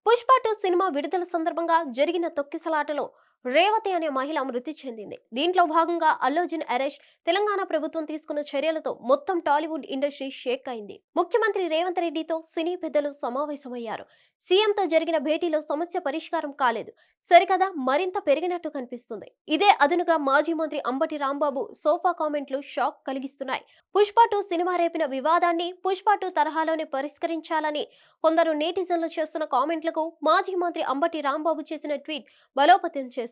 Pushpa 2 cinema విడుదల సందర్భంగా జరిగిన తొక్కిసలాటలో రేవతి అనే మహిళ మృతి చెందింది. దీంట్లో భాగంగా అల్లు అర్జున్ అరెస్ట్, తెలంగాణ ప్రభుత్వం తీసుకున్న చర్యలతో మొత్తం టాలీవుడ్ ఇండస్ట్రీ షేక్ అయింది. ముఖ్యమంత్రి రేవంత్ రెడ్డితో సినీ పెద్దలు సమావేశమయ్యారు. సీఎంతో జరిగిన భేటీలో సమస్య పరిష్కారం కాలేదు. సరికదా మరింత పెరిగినట్టు కనిపిస్తుంది. ఇదే అదునుగా మాజీ మంత్రి అంబటి రాంబాబు సోఫా కామెంట్లు షాక్ కలిగిస్తున్నాయి. పుష్ప 2 సినిమా రేపిన వివాదాన్ని పుష్ప 2 తరహాలోనే పరిష్కరించాలని కొందరు నేటిజన్లు చేస్తున్న కామెంట్లకు మాజీ మంత్రి అంబటి రాంబాబు చేసిన ట్వీట్ బలోపేతం చేస్తుంది.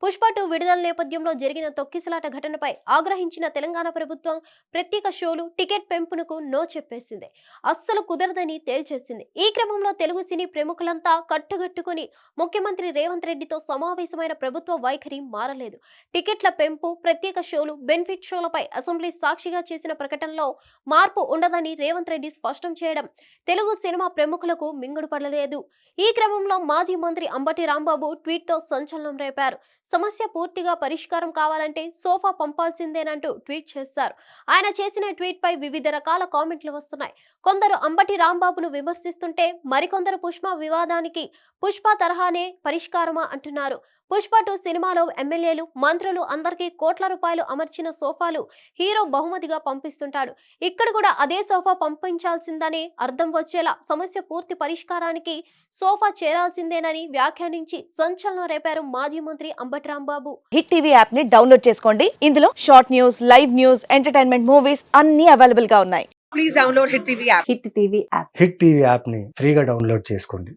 పుష్ప 2 విడుదల నేపథ్యంలో జరిగిన తొక్కిసలాట ఘటనపై ఆగ్రహించిన తెలంగాణ ప్రభుత్వం ప్రత్యేక షోలు, టికెట్ పెంపునకు నో చెప్పేసింది. అస్సలు కుదరదని తేల్చేసింది. ఈ క్రమంలో తెలుగు సినీ ప్రముఖులంతా కట్టుగట్టుకుని ముఖ్యమంత్రి రేవంత్ రెడ్డితో సమావేశమైన ప్రభుత్వ వైఖరి మారలేదు. టికెట్ల పెంపు, ప్రత్యేక షోలు, బెనిఫిట్ షోలపై అసెంబ్లీ సాక్షిగా చేసిన ప్రకటనలో మార్పు ఉండదని రేవంత్ రెడ్డి స్పష్టం చేయడం తెలుగు సినిమా ప్రముఖులకు మింగుడు పడలేదు. ఈ క్రమంలో మాజీ మంత్రి అంబటి రాంబాబు ట్వీట్తో సంచలనం రేపారు. సమస్య పూర్తిగా పరిష్కారం కావాలంటే సోఫా పంపాల్సిందేనంటూ ట్వీట్ చేశారు. ఆయన చేసిన ట్వీట్ పై వివిధ రకాల కామెంట్లు వస్తున్నాయి. కొందరు అంబటి రాంబాబును విమర్శిస్తుంటే మరికొందరు పుష్ప వివాదానికి పుష్ప తరహానే పరిష్కారమా అంటున్నారు. పుష్ప 2 సినిమాలో ఎమ్మెల్యేలు, మంత్రులు అందరికీ కోట్ల రూపాయలు అమర్చిన సోఫాలు హీరో బహుమతిగా పంపిస్తుంటాడు. ఇక్కడ కూడా అదే సోఫా పంపించాల్సిందని అర్థం వచ్చేలా సమస్య పూర్తి పరిష్కారానికి సోఫా చేరాల్సిందేనని వ్యాఖ్యానించి సంచలనం రేపారు మాజీ మంత్రి Ambati Rambabu. Hit TV app ని డౌన్లోడ్ చేసుకోండి. ఇందులో short news, live news, entertainment movies అన్ని అవైలబుల్ గా ఉన్నాయి. Please download Hit TV app. Hit TV app. Hit TV యాప్ని ఫ్రీగా డౌన్లోడ్ చేసుకోండి.